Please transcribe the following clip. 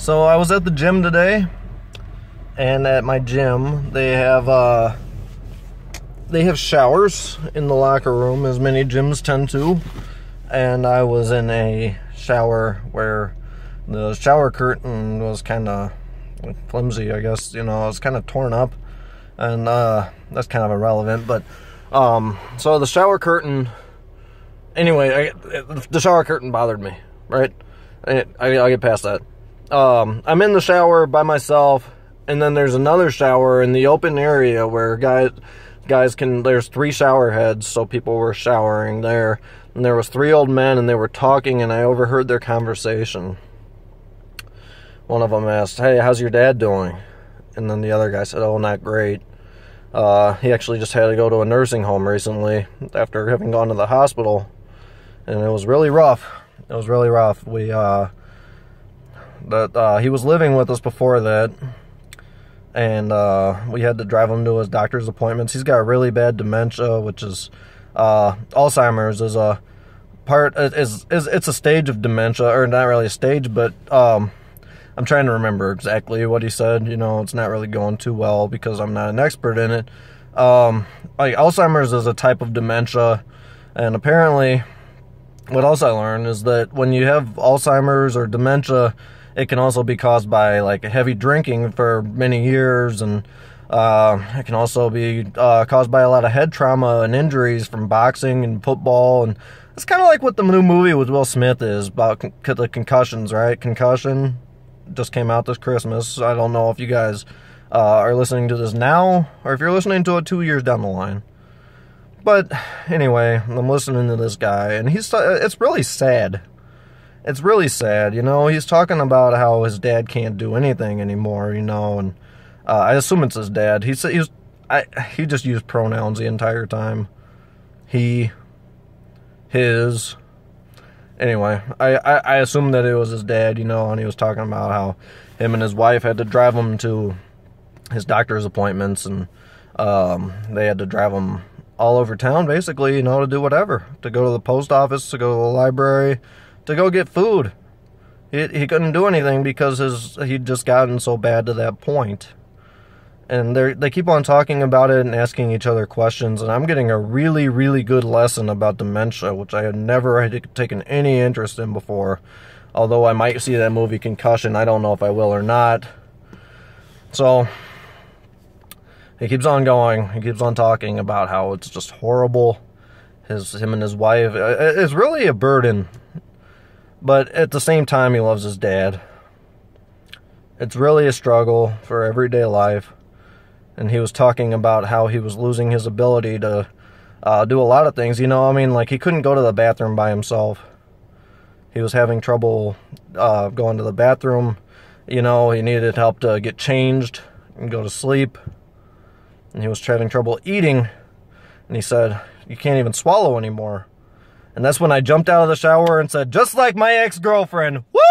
So I was at the gym today, and at my gym they have showers in the locker room, as many gyms tend to. And I was in a shower where the shower curtain was kind of flimsy, I guess. You know, it was kind of torn up, and that's kind of irrelevant. But so the shower curtain. Anyway, the shower curtain bothered me, right? I'll get past that. I'm in the shower by myself, and then there's another shower in the open area where guys can, there's 3 shower heads, so people were showering there. And there was 3 old men, and they were talking, and I overheard their conversation. One of them asked, "Hey, how's your dad doing?" And then the other guy said, "Oh, not great. He actually just had to go to a nursing home recently after having gone to the hospital. And it was really rough. It was really rough. He was living with us before that, and we had to drive him to his doctor's appointments. He's got really bad dementia, which is Alzheimer's is a part. It's a stage of dementia, or not really a stage, but I'm trying to remember exactly what he said. You know, it's not really going too well because I'm not an expert in it. Like Alzheimer's is a type of dementia, and apparently, what else I learned is that when you have Alzheimer's or dementia, it can also be caused by like heavy drinking for many years, and it can also be caused by a lot of head trauma and injuries from boxing and football. And it's kind of like what the new movie with Will Smith is about the concussions, right? Concussion just came out this Christmas. I don't know if you guys are listening to this now, or if you're listening to it 2 years down the line. But anyway, I'm listening to this guy, and it's really sad. It's really sad, you know. He's talking about how his dad can't do anything anymore, you know, and I assume it's his dad. He just used pronouns the entire time. He, his. Anyway, I assume that it was his dad, you know, and he was talking about how him and his wife had to drive him to his doctor's appointments, and they had to drive him all over town, basically, you know, to do whatever. To go to the post office, to go to the library, to go get food. He couldn't do anything because he'd just gotten so bad to that point. And they keep on talking about it and asking each other questions, and I'm getting a really, really good lesson about dementia, which I had never taken any interest in before. Although I might see that movie Concussion, I don't know if I will or not. So he keeps on going. He keeps on talking about how it's just horrible. Him and his wife, it's really a burden. But at the same time, he loves his dad. It's really a struggle for everyday life. And he was talking about how he was losing his ability to do a lot of things. You know, I mean, like, he couldn't go to the bathroom by himself. He was having trouble going to the bathroom. You know, he needed help to get changed and go to sleep. And he was having trouble eating. And he said, "You can't even swallow anymore." And that's when I jumped out of the shower and said, "Just like my ex-girlfriend." Woo!